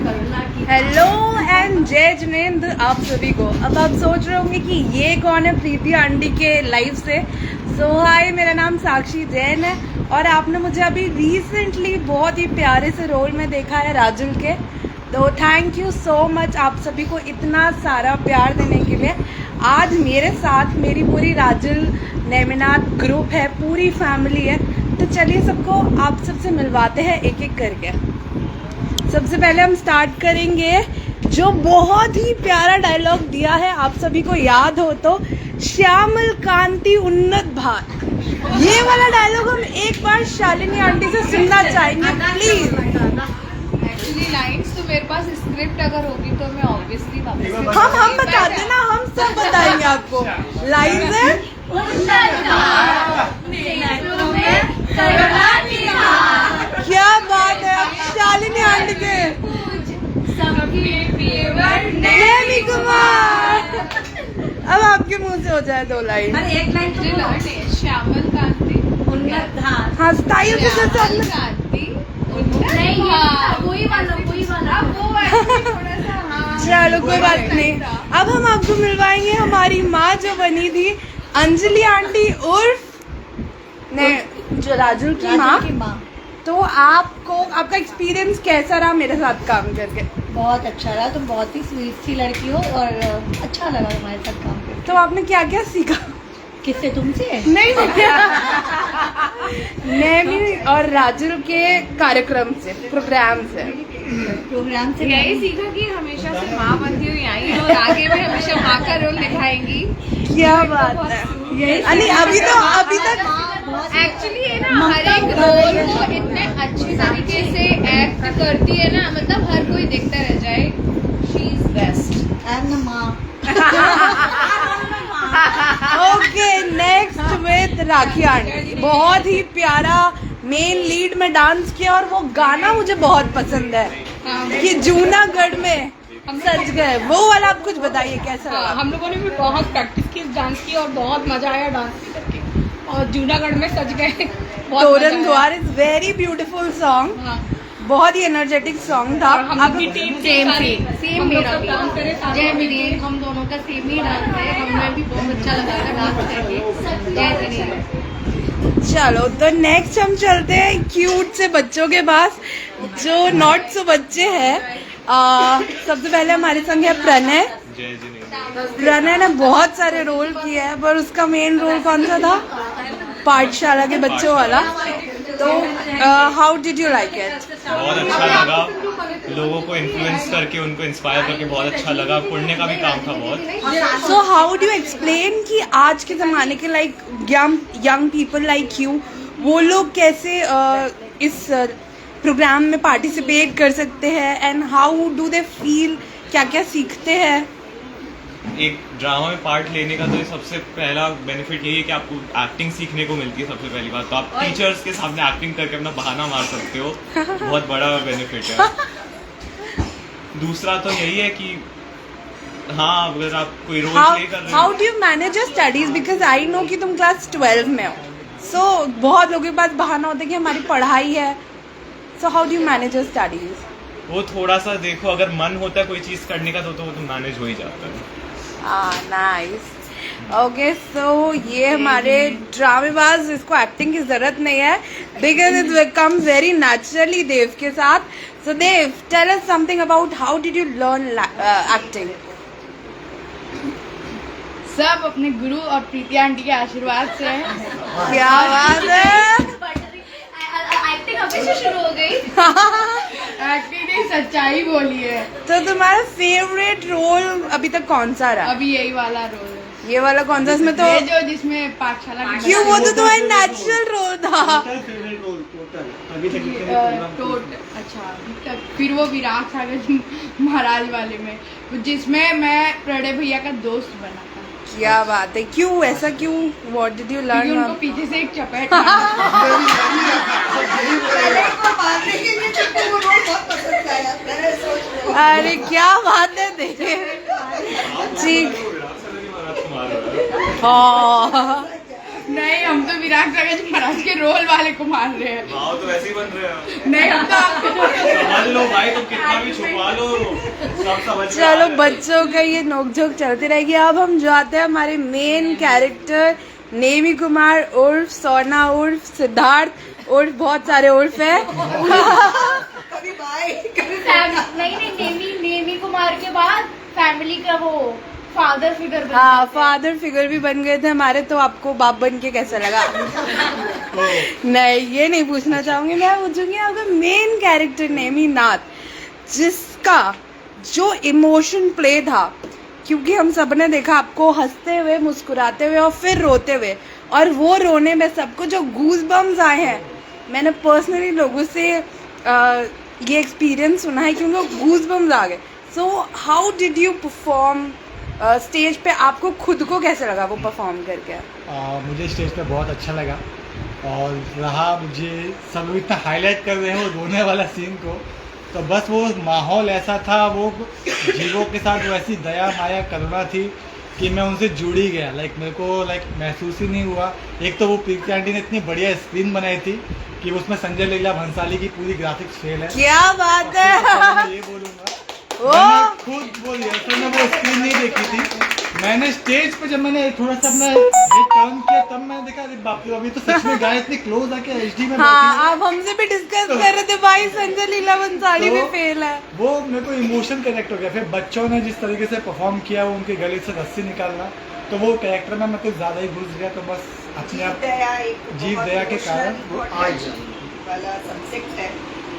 Hello and जय जिनेंद्र आप सभी को। अब आप सोच रहे होंगे कि ये कौन है प्रीति आंटी के लाइव से। सो हाय, मेरा नाम साक्षी जैन है और आपने मुझे अभी रिसेंटली बहुत ही प्यारे से रोल में देखा है राजुल के। तो थैंक यू सो मच आप सभी को इतना सारा प्यार देने के लिए। आज मेरे साथ मेरी पूरी राजुल नेमिनाथ ग्रुप है, पूरी फैमिली है। तो चलिए सबको आप सबसे मिलवाते हैं एक एक करके। सबसे पहले हम स्टार्ट करेंगे जो बहुत ही प्यारा डायलॉग दिया है, आप सभी को याद हो तो, श्यामल कांति उन्नत भार। ये वाला डायलॉग हम एक बार शालिनी आंटी से सुनना चाहेंगे प्लीज। एक्चुअली लाइंस तो मेरे पास स्क्रिप्ट अगर होगी तो मैं ऑब्वियसली हम बताते ना, हम सब बताएंगे आपको। लाइंस है क्या बात है शालिनी आंटी के नेमी कुमार। अब आपके मुंह से हो जाए दो लाइन। एक लाइन तो श्यामल कांति उन्नत हाँ स्टाइल से जैसे श्यामल आपने कांति वही वाला थोड़ा सा हाँ। चलो कोई बात नहीं। अब हम आपको मिलवाएंगे हमारी माँ जो बनी थी, अंजलि आंटी उर्फ जो राजुल की माँ। तो आपको आपका एक्सपीरियंस कैसा रहा मेरे साथ काम करके? बहुत अच्छा रहा, तुम बहुत ही स्वीट सी लड़की हो और अच्छा लगा तुम्हारे साथ काम करके। तो आपने क्या क्या सीखा? किससे? तुमसे? नहीं नेमी और राजुल के कार्यक्रम से, प्रोग्राम से यही सीखा कि हमेशा से माँ बनती हुई आई और आगे भी हमेशा माँ का रोल निभाएंगी। क्या बात है। यही अभी तक एक्चुअली है ना, हर एक रोल को इतने अच्छे तरीके से एक्ट करती है ना, मतलब हर कोई देखता रह जाए। She is best. I am the माँ। Okay, next with Rakhi aunty. बहुत ही प्यारा मेन लीड में डांस किया और वो गाना मुझे बहुत पसंद है कि जूनागढ़ में हम सज गए, वो वाला आप कुछ बताइए कैसा लगा? हम लोगों ने भी बहुत प्रैक्टिस की डांस की और बहुत मजा आया डांस करके और जूनागढ़ में सज गए। तोरण द्वार इज वेरी ब्यूटीफुल सॉन्ग, बहुत ही एनर्जेटिक सॉन्ग था। हम टीम सेम मेरा भी काम करे जय मेरी, हम दोनों का सेम ही डांस है। हमें भी बहुत अच्छा लगा था डांस करके। जय मेरी। चलो तो नेक्स्ट हम चलते हैं क्यूट से बच्चों के पास जो नॉट सो बच्चे हैं। सबसे पहले हमारे संग है प्रणय। प्रणय ने बहुत सारे रोल किए हैं पर उसका मेन रोल कौन सा था? पाठशाला के बच्चों वाला। तो how did you like it? बहुत अच्छा लगा, लोगों को इन्फ्लुएंस करके उनको इंस्पायर करके बहुत अच्छा लगा। पुण्य का भी काम था बहुत। सो हाउ डू एक्सप्लेन कि आज के ज़माने के like young people like you, वो लोग कैसे इस प्रोग्राम में पार्टिसिपेट कर सकते हैं and how do they feel, क्या क्या सीखते हैं? एक ड्रामा में पार्ट लेने का तो सबसे पहला बेनिफिट यही है कि आपको एक्टिंग सीखने को मिलती है। सबसे पहली बात तो आप टीचर्स के सामने एक्टिंग करके अपना बहाना मार सकते हो, बहुत बड़ा बेनिफिट है। दूसरा तो यही है कि हाँ, अगर आप कोई रोल प्ले कर रहे हो। How do you manage your studies? Because I know कि तुम क्लास 12 में हो, सो बहुत लोगों के पास बहाना होता है कि हमारी पढ़ाई है। So how do you manage your studies? वो थोड़ा सा देखो, अगर मन होता है कोई चीज़ करने का तो वो तो मैनेज हो ही जाता है। नाइस। ओके, सो ये हमारे ड्रामेबाज, इसको एक्टिंग की जरूरत नहीं है because it comes very naturally Dev के साथ। So Dev, tell us something about how did you learn acting? सब अपने गुरु और प्रीति आंटी के आशीर्वाद से है। क्या बात है। एक्टिंग अभी से शुरू हो गई। एक्टिंग नहीं, सच्चाई बोली है। तो तुम्हारा फेवरेट रोल अभी तक कौन सा रहा? अभी यही वाला रोल है। ये वाला कौन सा? इसमें तो ये जो जिसमें पाठशाला की क्यों, वो तो तुम्हारा नेचुरल रोल था। अच्छा, फिर वो विराट सागर महाराज वाले में, जिसमें मैं प्रणय भैया का दोस्त बना था। क्या बात है, क्यों ऐसा क्यों? व्हाट डिड यू क्योंकि उनको लर्न? पीछे से एक चपेट अरे क्या बात है देखिए जी। हाँ नहीं, हम तो विराट महाराज के रोल वाले को मार रहे हैं। भाव तो वैसे ही बन रहे हो। नहीं, हम तो आपको समझ लो भाई, तुम कितना भी छुपा लो सब समझ में आ चलो रहा है। बच्चों का ये नोकझोंक चलती रहेगी। अब हम जाते हैं हमारे मेन कैरेक्टर नेमी कुमार उर्फ सोना उर्फ सिद्धार्थ उर्फ बहुत सारे उर्फ है। कभी बाय कभी नहीं नेमी कुमार के बाद फैमिली का वो फादर फिगर हाँ, फादर फिगर भी बन गए थे हमारे, तो आपको बाप बन के कैसा लगा? नहीं, ये नहीं पूछना चाहूंगी। मैं पूछूंगी आपका मेन कैरेक्टर नेमी नाथ, जिसका जो इमोशन प्ले था, क्योंकि हम सब ने देखा आपको हंसते हुए, मुस्कुराते हुए और फिर रोते हुए, और वो रोने में सबको जो गूज बम्स आए हैं, मैंने पर्सनली लोगों से ये एक्सपीरियंस सुना है क्योंकि गूज बम्स आ गए। सो how did you perform stage पे? आपको खुद को कैसे लगा वो परफॉर्म करके? मुझे स्टेज पे बहुत अच्छा लगा, और रहा मुझे सब लोग इतना हाईलाइट कर रहे हैं वो रोने वाला सीन को, तो बस वो माहौल ऐसा था, वो जीवों के साथ वो ऐसी दया माया करुणा थी कि मैं उनसे जुड़ ही गया। मेरे को महसूस ही नहीं हुआ। एक तो वो प्रीति आंटी ने इतनी बढ़िया स्क्रीन बनाई थी कि उसमें संजय लीला भंसाली की पूरी ग्राफिक्स फेल है। क्या बात है! मैं ये बोलूँगा, मैंने खुद बोल दिया, तो मैं वो स्क्रीन नहीं देखी थी। मैंने स्टेज पे जब मैंने थोड़ा सा अपना टर्न किया, तब मैंने देखा अरे बाप रे, अभी तो सच में गाय इतनी क्लोज आके एचडी में हाँ, बैठी है। आप हमसे भी डिस्कस कर रहे थे भाई, संजय लीला भंसाली में फेल है। वो मेरे को इमोशन कनेक्ट हो गया। फिर बच्चों ने जिस तरीके से परफॉर्म किया, वो उनके गले से रस्सी निकालना, तो वो कैरेक्टर में मैं कुछ ज्यादा ही घुस गया। तो बस अपने आप जीव दया के कारण वो आ गया वाला सब्जेक्ट है,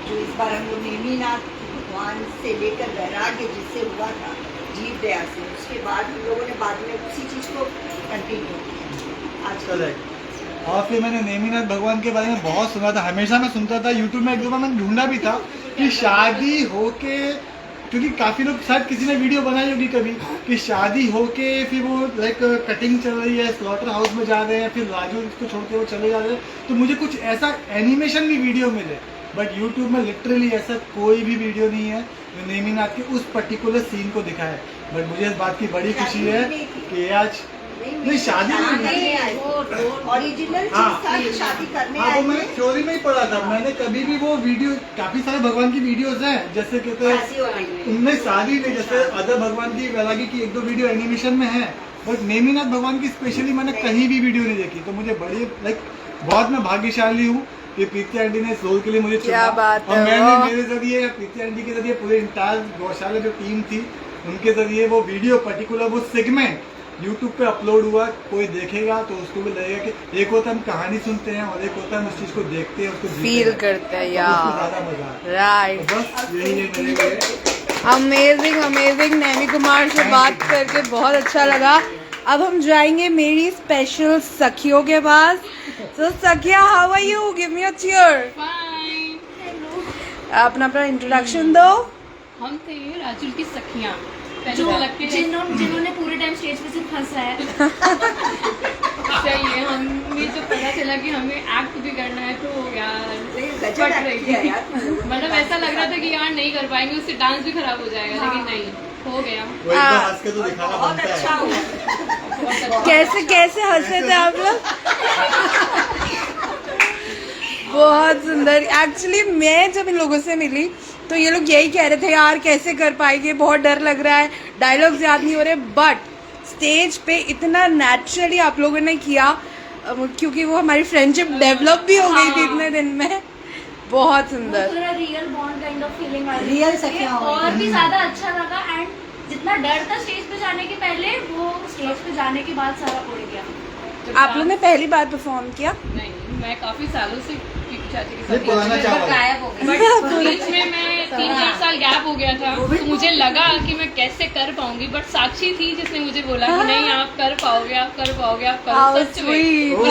जो इस बार हम लोग नेमीनाथ भगवान से लेकर वैराग्य जिससे हुआ था, जीव दया से, उसके बाद हम लोगों ने बाद में उसी चीज को कंटिन्यू किया आज करेक्ट। और फिर मैंने नेमीनाथ भगवान के बारे में बहुत सुना था, हमेशा मैं सुनता था, यूट्यूब में एक दो बार मैंने ढूंढा भी था कि शादी होके, क्योंकि काफी लोग शायद किसी ने वीडियो बनाई होगी कभी कि शादी होके फिर वो कटिंग चल रही है, स्लॉटर हाउस में जा रहे हैं, फिर राजू उसको छोड़ के वो चले जा रहे हैं, तो मुझे कुछ ऐसा एनिमेशन भी वीडियो मिले, बट यूट्यूब में लिटरली ऐसा कोई भी वीडियो नहीं है जो नेमीनाथ के उस पर्टिकुलर सीन को दिखाए। बट मुझे इस बात की बड़ी खुशी है कि आज नहीं शादी ओरिजिनल हाँ। चीज था कि शादी करने हाँ, आए वो मैं थे। थ्योरी में ही पढ़ा था। मैंने कभी भी वो वीडियो, काफी सारे भगवान की वीडियोस हैं, जैसे कहते शादी हो गई हैं है। उनमें शादी नहीं, जैसे अदर भगवान की वैरागी की एक दो वीडियो एनिमेशन में है, बट नेमीनाथ भगवान की स्पेशली मैंने कहीं भी वीडियो नहीं देखी। तो मुझे बड़ी बहुत मैं भाग्यशाली हूँ कि प्रीति आंटी ने इस रोल के लिए मुझे क्या चुना, बात और है, मैंने वाह। मेरे जरिए, प्रीति आंटी के जरिए, पूरे इंटायर गौशाला जो टीम थी उनके जरिए वो वीडियो पर्टिकुलर वो सेगमेंट यूट्यूब पे अपलोड हुआ। कोई देखेगा तो उसको भी लगेगा कि एक होता है हम कहानी सुनते हैं और एक होता है हम उस चीज को देखते हैं, उसको जीते फील हैं। करते हैं तो उसको यार। ज्यादा मजा आता है। राइट, तो बस यही है मेरे लिए। Amazing amazing. नेमी कुमार से बात करके बहुत अच्छा लगा। अब हम जाएंगे मेरी स्पेशल सखियों के पास। तो सखिया, how are you? Give me a cheer. अपना अपना इंट्रोडक्शन दो। हम थे राजुल की सखियाँ, पहले तो लग के जिन्होंने पूरे टाइम स्टेज पे सिर्फ हंसा है। सही है। हमें जब पता चला कि हमें एक्ट भी करना है तो यार गजब फट act रही किया थी। यार। मतलब ऐसा लग रहा था कि यार नहीं कर पाएंगे, उससे डांस भी खराब हो जाएगा, लेकिन नहीं, हो गया। वो एक बार हंस के तो दिखाना बहुत बनता अच्छा है। हुआ। कैसे कैसे हंसे थे आप लोग? बहुत सुंदर। एक्चुअली मैं जब इन लोगों से मिली तो ये लोग यही कह रहे थे, यार कैसे कर पाएंगे, बहुत डर लग रहा है, डायलॉग्स याद नहीं हो रहे। बट स्टेज पे इतना नेचुरली आप लोगों ने किया, क्योंकि वो हमारी फ्रेंडशिप डेवलप भी हो गई थी इतने दिन में। बहुत सुंदर। Real bond kind of feeling आ रही Real है। सखियाँ हो और भी ज्यादा अच्छा लगा। एंड जितना डर था स्टेज पे जाने के पहले, वो स्टेज पे जाने के बाद सारा उड़ गया। आप लोग ने पहली बार परफॉर्म किया? नहीं, मैं काफी सालों से पीकू चाची के ये साथ पुराना चावल। गायब हो गई। बट बीच में मैं 3-4 साल गैप हो गया था, तो मुझे लगा कि मैं कैसे कर पाऊंगी, बट साक्षी थी जिसने मुझे बोला कि नहीं आप कर पाओगे, आप कर पाओगे, आप How करो। सच में sweet. मतलब मैं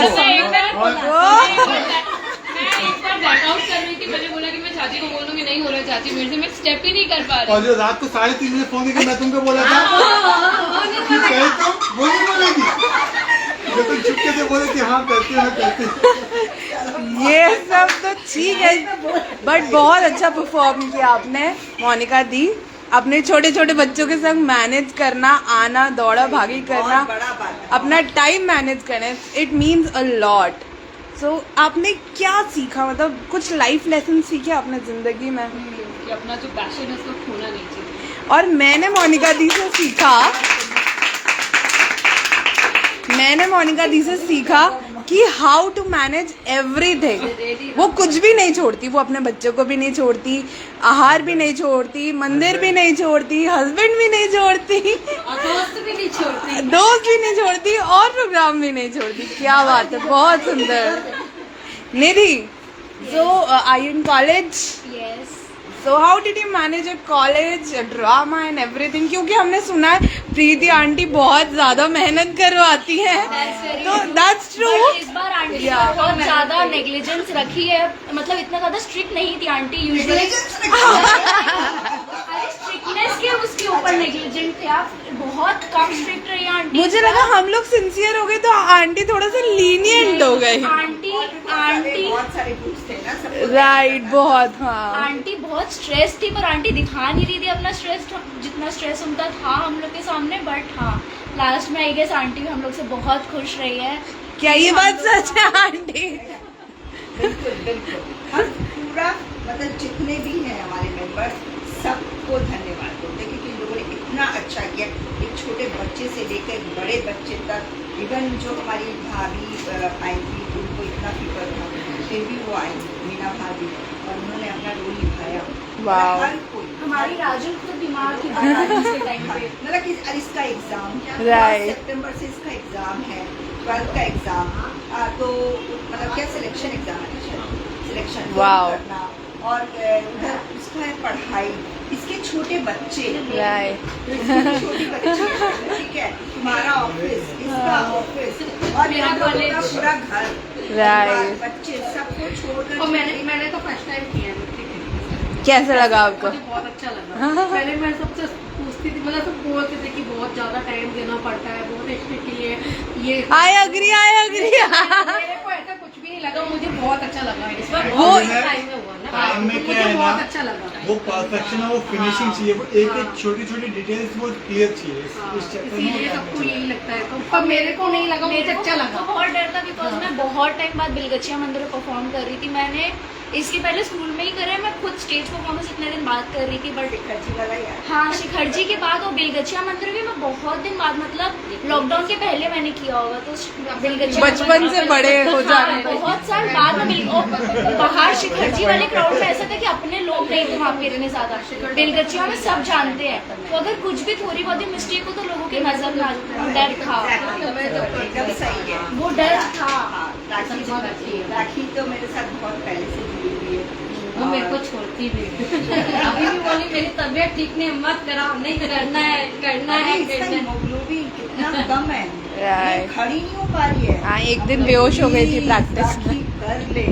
एक बार और बैक आउट कर रही थी, मैंने बोला कि मैं चाची को बोलूंगी, नहीं हो रहा चाची मेरे से, मैं स्टेप ही नहीं कर पा रही। और जो रात को 3:30 बजे फोन करके मैं तुमको बोला था कि कहीं तुम वो नहीं बोलेगी, जो तुम चुपके से बोले कि हाँ करते हो करते। ये सब तो ठीक है, बट बहुत अच्छा परफॉर्म किया आपने मोनिका दी। अपने छोटे छोटे बच्चों के संग मैनेज करना, आना, दौड़ा भागी करना, बहुत बड़ा बात है। अपना टाइम मैनेज करें, इट मीन्स अ लॉट। सो आपने क्या सीखा, मतलब कुछ लाइफ लेसन सीखे आपने ज़िंदगी में? कि अपना जो पैशन है उसको खोना नहीं चाहिए। और मैंने मोनिका दी से सीखा कि हाउ टू मैनेज एवरीथिंग। वो कुछ भी नहीं छोड़ती, वो अपने बच्चों को भी नहीं छोड़ती, आहार भी नहीं छोड़ती, मंदिर भी नहीं छोड़ती, हस्बैंड भी नहीं छोड़ती, दोस्त भी नहीं छोड़ती और प्रोग्राम भी नहीं छोड़ती। क्या बात है, बहुत सुंदर। निधि, so are you in college? Yes. So how did you manage your college, drama and everything? क्योंकि हमने सुना है प्रीति आंटी बहुत ज्यादा मेहनत करवाती हैं, तो that's true. But इस बार आंटी Yeah. ने बहुत ज्यादा नेग्लिजेंस रखी है, मतलब इतना ज्यादा स्ट्रिक्ट नहीं थी आंटी यूजुअली। अरे स्ट्रिक्टनेस के उसके ऊपर नेग्लिजेंट थे आप, बहुत कम स्ट्रिक्ट रही आंटी। मुझे लगा हम लोग सिंसियर हो गए तो आंटी थोड़ा सा लीनियंट हो गई। आंटी बहुत सारे ग्रुप्स थे ना, सब राइट, बहुत। हाँ, आंटी बहुत स्ट्रेस थी, पर आंटी दिखा नहीं रही थी अपना स्ट्रेस, जितना स्ट्रेस उनका था हम लोग के सामने। बट हाँ, लास्ट में आई गेस आंटी भी हम लोग से बहुत खुश रही है। क्या ये बात सच है आंटी? बिल्कुल हम पूरा मतलब जितने भी हैं हमारे मेंबर सबको धन्यवाद बोलते हैं, क्योंकि इन लोगों ने इतना अच्छा किया। एक छोटे बच्चे से लेकर एक बड़े बच्चे तक, इवन जो हमारी भाभी आई थी उनको इतना फिक्र था, फिर भी वो आई मीना भाभी, और उन्होंने अपना रोल निभाया। वाह। हर कोई हमारी राजू को बीमार थी के टाइम पे, मतलब कि इसका एग्जाम Right. सितंबर से इसका एग्जाम है, 12th का एग्जाम। तो मतलब क्या सिलेक्शन एग्जाम है, सिलेक्शन Wow. करना, और उधर उसका है पढ़ाई, इसके छोटे बच्चे, राइट, तो इसकी छोटी बच्ची है, ठीक है, तुम्हारा ऑफिस, इसका ऑफिस, और मेरा पूरा घर, राइट। बच्चे सबको छोड़कर। और मैंने तो फर्स्ट टाइम किया है। कैसा लगा आपको? मुझे बहुत अच्छा लगा। पहले मैं सबसे पूछती थी, मतलब सब बोलते थे कि बहुत ज्यादा टाइम देना पड़ता है, बहुत स्ट्रिक्टली है ये। I agree. मेरे को ऐसा कुछ भी नहीं लगा, मुझे बहुत अच्छा लगा। इस बार वो टाइम में हुआ ना, टाइम में क्या मुझे है ना, बहुत अच्छा लगा। वो परफेक्शन है, वो फिनिशिंग चाहिए, वो एक एक छोटी छोटी डिटेल्स वो क्लियर चाहिए। इस चक्कर में इसीलिए वो सबको time यही लगता है, पर मेरे को नहीं लगा, मुझे अच्छा लगा। बहुत डर था, बिकॉज मैं बहुत टाइम बाद बिलगछिया मंदिर में परफॉर्म कर रही थी। मैंने इसके पहले स्कूल में ही करे, मैं खुद स्टेज परफॉर्मेंस इतने दिन बाद कर रही थी। बट खर्ची वाला यार, हाँ, शिखरजी के बाद और बिलगछिया मंदिर भी मैं बहुत दिन बाद, मतलब लॉकडाउन के पहले मैंने किया होगा। तो बिलगछिया बचपन से बड़े हो जाने पर। बहुत साल बाद में और बाहर शिखरजी वाले क्राउड में ऐसा था कि अपने लोग नहीं थे वहाँ पे इतने ज्यादा। बिलगछिया में सब जानते हैं, तो अगर कुछ भी थोड़ी बहुत ही मिस्टेक हो तो लोगों की नजर में आ जाता है। डर था, एकदम सही है। वो डर था। हाँ, राखी तो मेरे साथ बहुत पहले से जुड़ी हुई है। वो मेरे को छोड़ती भी अभी भी बोली मेरी तबीयत ठीक नहीं, मत कराओ, नहीं करना है, करना है, इसका करना है। हीमोग्लोबिन कितना कम है, Right. ये खड़ी नहीं हो पा रही है। हाँ, एक दिन बेहोश हो गई थी प्रैक्टिस में। राखी कर ले,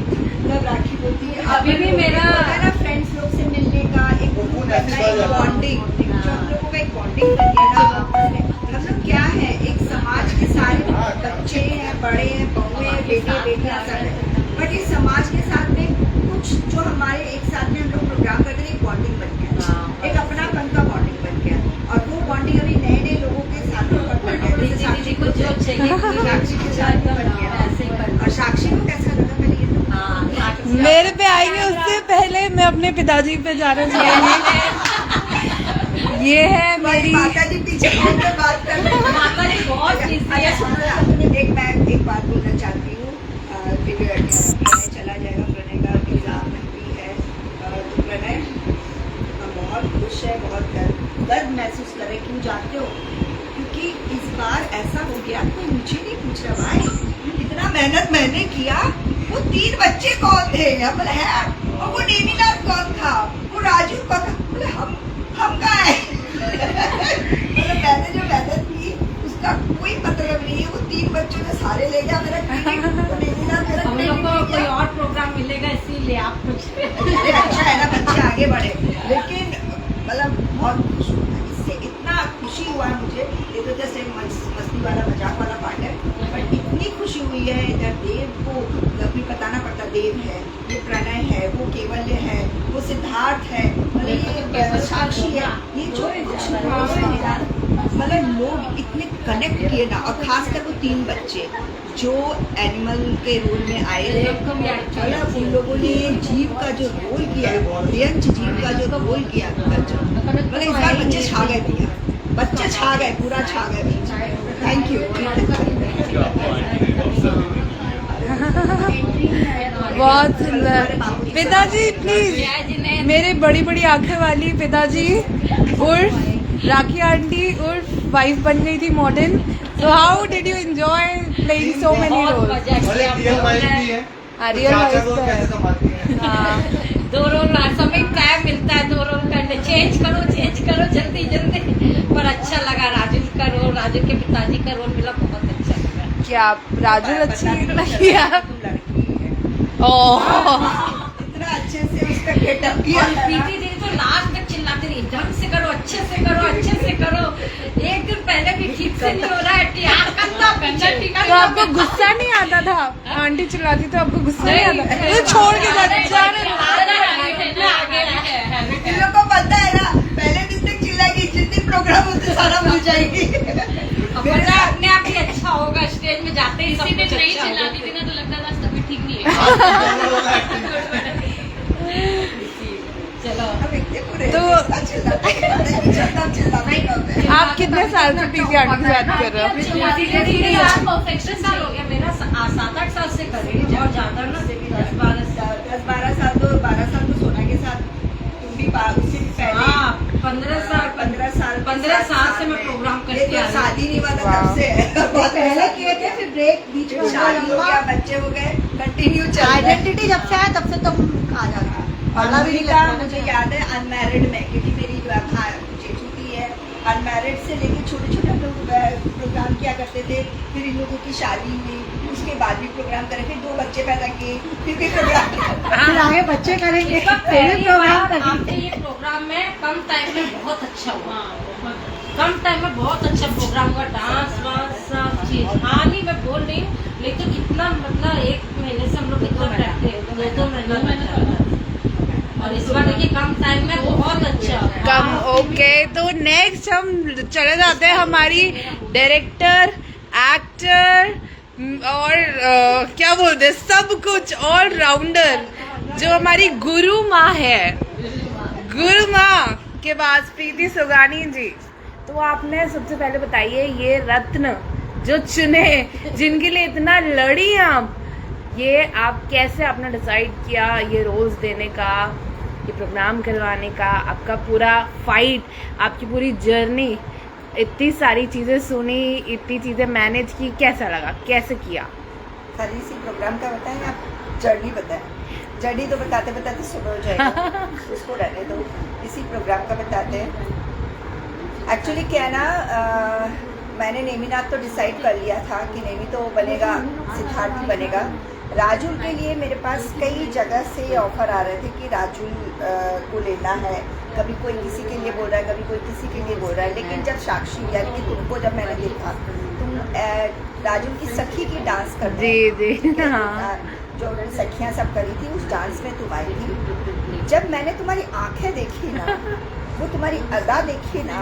तब राखी बोलती है अभी भी मेरा ना फ्रेंड्स लोग से मिलने का एक बॉन्डिंग, जो हम लोगों का एक बॉन्डिंग बन गया ना आपस में। हम लोग क्या है, एक समाज के सारे बच्चे हैं, बड़े हैं, बहुएं हैं, बेटे बेटियां सब है, बट इस समाज के साथ में कुछ जो हमारे एक साथ में हम लोग प्रोग्राम करते हैं, एक बॉन्डिंग बन गया, एक अपनापन का बॉन्डिंग बन गया। और वो बॉन्डिंग अभी नए नए लोगों के साथ में बन गया, जैसे साक्षी को जो चाहिए साक्षी के साथ भी बन गया। और साक्षी को कैसा लगा पहले ये तो? मेरे पे आएंगे उससे पहले मैं अपने पिताजी पे जाना चाहूंगी। ये है मेरी माता जी पीछे फोन पे बात कर रहे हैं। माता जी बहुत busy है। अच्छा, सुनो ना, मैं एक बात बोलना चाहती हूँ, फिर प्रणय चला जाएगा, प्रणय का एग्जाम भी है। तो प्रणय बहुत खुश है, बहुत गर्व महसूस कर रहे। क्यों जानते हो? क्योंकि इस बार ऐसा हो गया, कोई मुझे नहीं पूछ रहा भाई, इतना मेहनत मैंने किया। वो 3 बच्चे कौन थे, हम है, और वो नेमीनाथ कौन था, वो राजू कौन था, बोले हम कहाँ है? मतलब मैंने जो मेहनत की उसका कोई मतलब नहीं है। वो 3 बच्चों ने सारे ले गया मेरा क्रेडिट, तो नेमीनाथ मेरा हम लोग को क्रेडिट कोई ले गया। और प्रोग्राम मिलेगा, इसीलिए आप कुछ अरे अच्छा है ना, बच्चे आगे बढ़े। लेकिन मतलब बहुत खुश हुआ, इससे इतना खुशी हुआ मुझे। ये तो जैसे मस्ती वाला मजाक वाला पार्ट है, बट इतनी खुशी हुई है। इधर देव को कभी बताना पड़ता, देव है, ये प्रणय है, वो केवल्य है, वो सिद्धार्थ है, मतलब ये साक्षी है, ये जो कुछ हुआ है मतलब लोग इतने कनेक्ट किए ना, और खासकर वो 3 बच्चे जो एनिमल के रोल में आए थे, मतलब उन लोगों ने जीव का जो रोल किया, व्यंज जीव का जो रोल किया, मतलब इस बार बच्चे छा गए भैया, बच्चे छा गए, पूरा छा गए। Thank you. बहुत सुंदर। पिताजी प्लीज, मेरे बड़ी बड़ी आंखें वाली पिताजी उर्फ राखी आंटी उर्फ वाइफ बन गई थी modern. So how did you enjoy playing so many roles? Real wife भी है, रियल चाचा वाइफ को तो है। कैसे संभालती हैं? हाँ। 2 रोल समय टाइम मिलता है, 2 रोल करने, चेंज करो जल्दी जल्दी। पर अच्छा लगा, राजू का रोल, राजू के पिताजी का रोल मिला, बहुत अच्छा लगा। क्या राजू अच्छी लगी आप? ओह इतना अच्छे से उसका गेटअप किया और प्रीति दीदी तो लास्ट तक चिल्लाती रही, ढंग से करो, अच्छे से करो, अच्छे से करो। एक दिन पहले भी ठीक से नहीं हो रहा है, यार तो आपको गुस्सा नहीं आता था? आंटी चिल्लाती तो आपको गुस्सा नहीं आता? तो छोड़ के जाने इन लोग को पता है ना, पहले दिन तक चिल्लाएगी, जिस दिन प्रोग्राम होते सारा भूल जाएगी। पता है अपने आप ही अच्छा होगा, स्टेज में जाते ही सब इसी दिन कुछ नहीं अच्छा चिल्लाती होगा। थी ना, तो लगता था तबीयत ठीक नहीं है। चलो अब इतने पूरे तो- इतना चिल्लाते हैं। आप कितने साल से प्रीति आंटी से बात कर रहे हो? धीरे धीरे यार परफेक्शन साल हो गया मेरा, 7-8 साल से कर रही हूँ, बहुत ज्यादा ना, 10-12 साल। 10-12 साल तो 12 साल तो सोना के साथ तुम भी उससे भी पहले हाँ 15 साल 15 साल से मैं प्रोग्राम ये करती तो आ रही हूँ। शादी नहीं हुआ था तब से है। पहले किए थे, फिर ब्रेक बीच में, शादी हो गया, बच्चे हो गए, कंटिन्यू चल आइडेंटिटी जब से आया तब से तुम आ जाता। मुझे याद है अनमैरिड में, क्योंकि मेरी जो जेठू थी है, अनमैरिड से लेके छोटे छोटे हम लोग प्रोग्राम किया करते थे। फिर इन लोगों की शादी हुई, उसके बाद भी प्रोग्राम करे, फिर 2 बच्चे पैदा किए, फिर भी प्रोग्राम, फिर आगे बच्चे करेंगे, फिर भी प्रोग्राम करेंगे। आपके ये प्रोग्राम में कम टाइम में बहुत अच्छा हुआ, कम टाइम में बहुत अच्छा प्रोग्राम हुआ, डांस वांस सब चीज। हाँ नहीं मैं बोल रही हूँ, लेकिन इतना मतलब 1 महीने से हम लोग इतना प्रैक्टिस, 2 महीने, और इस बार देखिए कम टाइम में बहुत अच्छा हुआ। कम ओके। तो नेक्स्ट हम चले जाते हैं हमारी डायरेक्टर, एक्टर और क्या बोलते हैं, सब कुछ ऑल राउंडर, जो हमारी गुरु माँ है। गुरु माँ के बाद प्रीति सुगानी जी। तो आपने सबसे पहले बताइए, ये रत्न जो चुने, जिनके लिए इतना लड़ी आप, ये आप कैसे आपने डिसाइड किया ये रोल्स देने का, ये प्रोग्राम करवाने का, आपका पूरा फाइट, आपकी पूरी जर्नी, इतनी सारी चीज़ें सुनी, इतनी चीज़ें मैनेज की, कैसा लगा, कैसे किया? सारी इसी प्रोग्राम का बताएं, आप जर्नी बताएं। जर्नी तो बताते बताते सुबह हो जाएगा, उसको रहने दो, इसी प्रोग्राम का बताते हैं। एक्चुअली क्या है ना, मैंने नेमीनाथ तो डिसाइड कर लिया था कि नेमी तो बनेगा, सिद्धार्थ ही बनेगा। राजुल के लिए मेरे पास कई जगह से ऑफर आ रहे थे कि राजुल को लेना है, कभी कोई किसी के लिए बोल रहा है, कभी कोई किसी के लिए बोल रहा है। लेकिन जब साक्षी यानी कि तुमको जब मैंने देखा, तुम राजुल की सखी की डांस कर जी हाँ, जो सखियाँ सब करी थी, उस डांस में तुम आई थी। जब मैंने तुम्हारी आंखें देखी ना, वो तुम्हारी अदा देखी ना,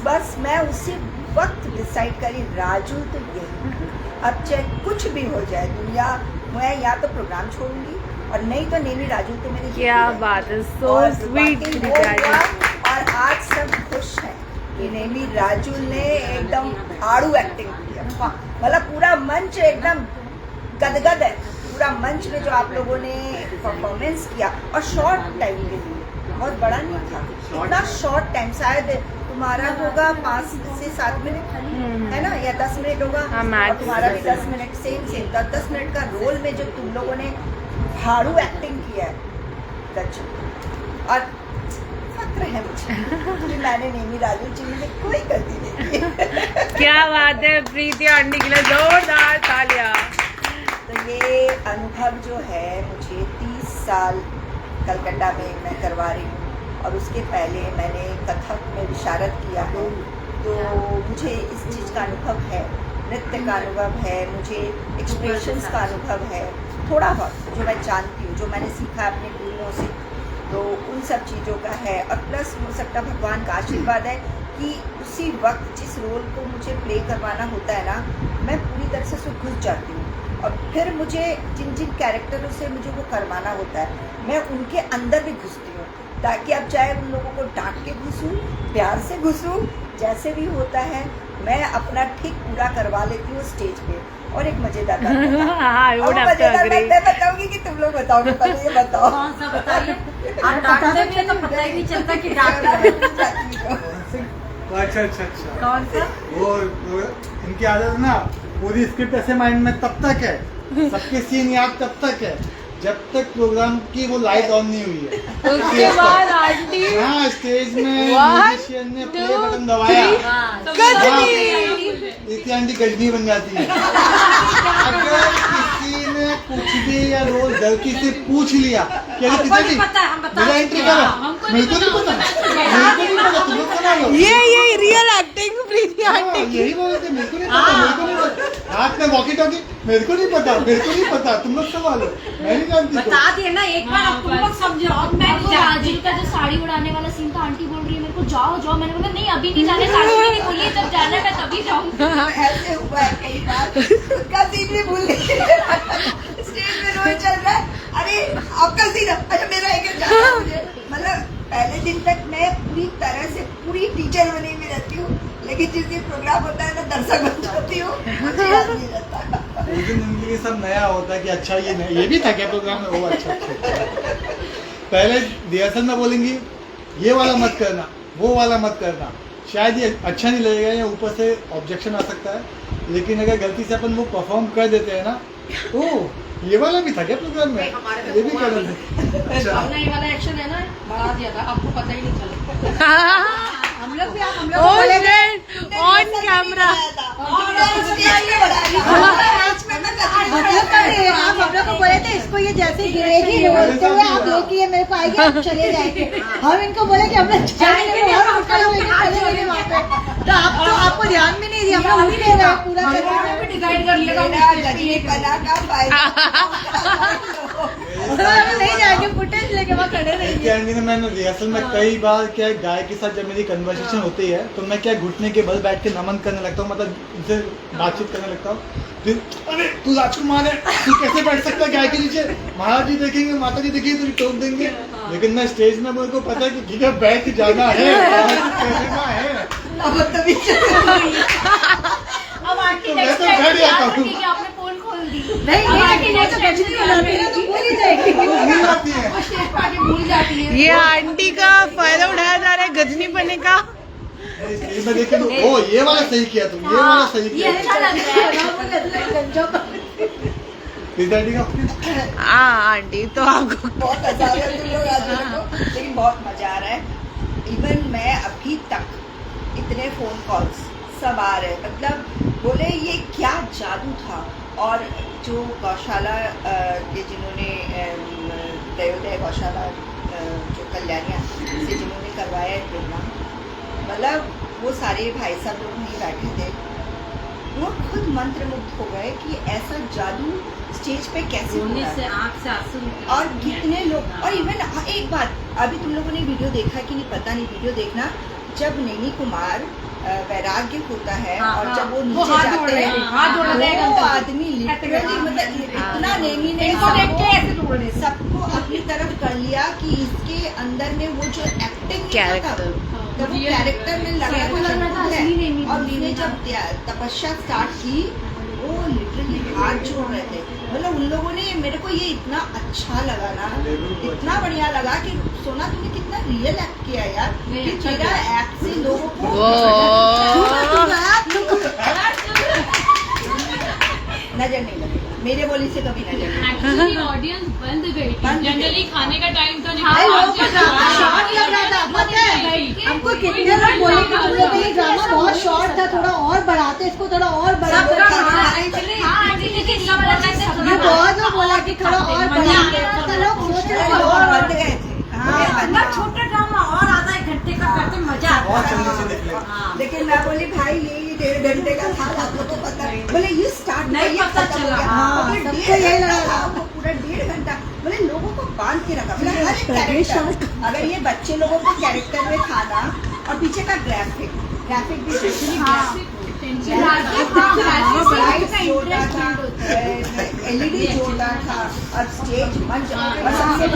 बस मैं उसी वक्त डिसाइड करी, राजुल तो यही। अब चाहे कुछ भी हो जाए दुनिया, मैं या तो प्रोग्राम छोड़ूंगी और नहीं तो नेमी राजुल तो मेरी क्या बात है, सो स्वीट। और आज सब खुश हैं कि नेमी राजुल ने एकदम आड़ू एक्टिंग किया, मतलब पूरा मंच एकदम गदगद है। पूरा मंच में जो आप लोगों ने परफॉर्मेंस किया, और शॉर्ट टाइम के लिए, बहुत बड़ा नहीं था, इतना शॉर्ट टाइम, शायद तुम्हारा होगा 5 से 7 मिनट है ना, या 10 मिनट होगा, और तुम्हारा भी 10 मिनट, सेम 10 मिनट का रोल में जो तुम लोगों ने भाड़ू एक्टिंग किया है, और फक्र है मुझे कि मैंने नेमी राजुल जी में कोई गलती नहीं की। क्या बात है, प्रीति आंटी के लिए जोरदार तालियां। तो ये अनुभव जो है, मुझे 30 साल कलकत्ता में मैं करवा रही हूँ, और उसके पहले मैंने कथक में विशारद किया है, तो मुझे इस चीज़ का अनुभव है, नृत्य का अनुभव है, मुझे एक्सप्रेशंस का अनुभव है, थोड़ा बहुत जो मैं जानती हूँ, जो मैंने सीखा अपने गुरुओं से, तो उन सब चीज़ों का है। और प्लस हो सकता भगवान का आशीर्वाद है कि उसी वक्त जिस जिस रोल को मुझे प्ले करवाना होता है ना, मैं पूरी तरह से उसमें घुस जाती हूँ। और फिर मुझे जिन जिन कैरेक्टरों से मुझे वो करवाना होता है, मैं उनके अंदर भी घुसती हूँ, ताकि अब चाहे उन लोगों को डांट के घुसूँ, प्यार से घुसूँ, जैसे भी होता है मैं अपना ठीक पूरा करवा लेती हूँ स्टेज पे। और एक मजेदार बात मैं बताऊंगी कि तुम लोग बताओगे, पहले ये बताओ। कौन सा बताइए? आप डांटते भी हैं तो पता ही नहीं चलता कि डांट रहे हैं। अच्छा कौन सा? वो इनकी आदत ना, पूरी स्क्रिप्ट ऐसे माइंड में तब तक है, सबके सीन याद तब तक है जब तक प्रोग्राम की वो लाइट ऑन नहीं हुई है। उसके बाद आंटी हाँ, स्टेज में म्यूजिशियन ने प्ले बटन दबाया, इतनी आंटी गजनी बन जाती है। अगर किसी ने कुछ भी या रोज गलती से पूछ लिया कि अरे पिताजी मेरा एंट्री करो, मेरे को नहीं पता, तुम लोग बना लो। ये रियल एक्टिंग प्रीति आंटी। यही बोल रहे थे, मेरे को नहीं पता, हाथ में वॉकी टॉकी, मेरे को नहीं पता, तुम लोग संभालो, मैं नहीं जानती। बता दिए ना एक बार, अब तुम लोग समझो। अब मैं वो राजीव का जो साड़ी उड़ाने वाला सीन था, आंटी बोल रही है मेरे को जाओ, मैंने बोला नहीं अभी नहीं जाने, साड़ी भी नहीं बोली, जब जाना है मैं तभी जाऊंगी। ऐसे हुआ है कई बार, उसका सीन भी भूल गई। स्टेज में रोज चल रहा है, अरे आपका सीन, अच्छा मेरा एक जाना है मुझे। मतलब पहले दिन तक मैं पूरी तरह से पूरी टीचर बनी हुई रहती हूँ, लेकिन जिस दिन प्रोग्राम होता है ना दर्शक बन जाती हूँ, मुझे याद नहीं रहता। लेकिन उनके लिए सब नया होता है कि अच्छा ये भी था क्या प्रोग्राम में, वो अच्छा। पहले रिहर्सल में बोलेंगी ये वाला मत करना, वो वाला मत करना, शायद ये अच्छा नहीं लगेगा या ऊपर से ऑब्जेक्शन आ सकता है, लेकिन अगर गलती से अपन वो परफॉर्म कर देते हैं ना, ओह ये वाला भी था क्या प्रोग्राम में, ये भी कर देते। हमने ये वाला एक्शन है ना बढ़ा दिया था, आपको पता ही नहीं चला। हम लोग ऑन कैमरा आप हम लोग को बोले थे इसको ये जैसे गिरेगी बोलते हुए आप लेके ये मेरे को आएगी, आप चले जाएंगे। हम इनको बोले कि हम लोग जाएंगे और चले गए वहाँ पे, तो आप तो आपको ध्यान भी नहीं दिया, हम लोग उठ गए पूरा डिसाइड कर लिया नहीं जाएंगे, फुटेज लेके वहाँ खड़े रहेंगे। मैंने रिहर्सल में कई बार क्या गाय के साथ जब मेरी कन्वर्सेशन होती है तो मैं क्या घुटने के बल बैठ के नमन करने लगता हूँ, मतलब उनसे बातचीत करने लगता हूँ। फिर अरे तू राजकुमार है, तू कैसे बैठ सकता है गाय के नीचे, महाराज जी देखेंगे, माता जी देखेंगे, तुझे टोक देंगे। लेकिन मैं स्टेज में मेरे को पता है कि ठीक है बैठ जाना है, अब आंटी तो मैं नेक्स्ट तो बैठ जाता टाइम हूँ। कि आपने पोल खोल दी। नहीं आंटी नेक्स्ट गजनी बनाती है तो भूल ही जाएगी। भूल जाती है। स्टेज पर आके भूल जाती है। ये आंटी का फायदा उठाया जा रहा है गजनी बनने का। स्टेज में देखे तो ओ ये वाला सही किया तुम, ये वाला सही किया। ये अच्छा लग रहा है। पिताजी का हाँ आंटी तो आपको बहुत मजा आ रहा है तुम लोग आज मेरे को, लेकिन बहुत मजा आ रहा है। इवन मैं अभी तक इतने फोन कॉल्स सब आ रहे, मतलब बोले ये क्या जादू था। और जो गौशाला के जिन्होंने दयोदय गौशाला जो कल्याणिया से जिन्होंने करवाया है प्रोग्राम, मतलब वो सारे भाई साहब लोग नहीं बैठे थे, वो खुद मंत्रमुग्ध हो गए कि ऐसा जादू स्टेज पे कैसे हो रहा है। आँख से आंसू निकले। और कितने लोग, और इवन एक बात, अभी तुम लोगों ने वीडियो देखा कि नहीं पता नहीं, वीडियो देखना, जब नैनी कुमार वैराग्य होता है और जब वो नीचे जाते हैं, वो आदमी लिटरली मतलब इतना नैनी ने सबको अपनी तरफ कर लिया कि इसके अंदर में वो जो एक्टिंग कैरेक्टर, जब वो कैरेक्टर में लगा है, और उसने जब तपस्या स्टार्ट की वो लिटरली हाथ जोड़ रहे थे। मतलब उन लोगों ने, मेरे को ये इतना अच्छा लगा ना, इतना बढ़िया लगा कि सोना तुमने कितना रियल एक्ट किया यार, कि तेरा एक्ट से लोगों को नजर नहीं लगेगा, मेरे बोली से कभी नजर नहीं। एक्चुअली ऑडियंस बंद गई थी, जनरली खाने का टाइम था, हाँ, लोगों को शॉर्ट लग रहा था, पता है हमको कितने लोग बोले कि तुम लोग का ये ड्रामा बहुत शॉर्ट था, थोड़ा और बढ़ाते इसको, थोड़ा और बढ़ाते। ये बहुत लोग बोला कि थोड़ा और बढ़ाते, तो लोग सोच रहे थे और बंद गए थे। छोटा ड्रामा और आधा एक घंटे का करते मजा बहुत आता जल्दी से निकले। है। लेकिन मैं बोली भाई ये 1.5 घंटे का था, आपको तो पता है। बोले ये स्टार्ट नहीं पता चला। हाँ, सबको सबको यही लगा था। वो पूरा 1.5 घंटा, बोले लोगों को बांध के रखा। बोले हर एक कैरेक्टर, अगर ये बच्चे लोगों के कैरेक्टर में था ना और पीछे का ग्राफिक भी एलईडी जोरदार था और स्टेज मंच और सबसे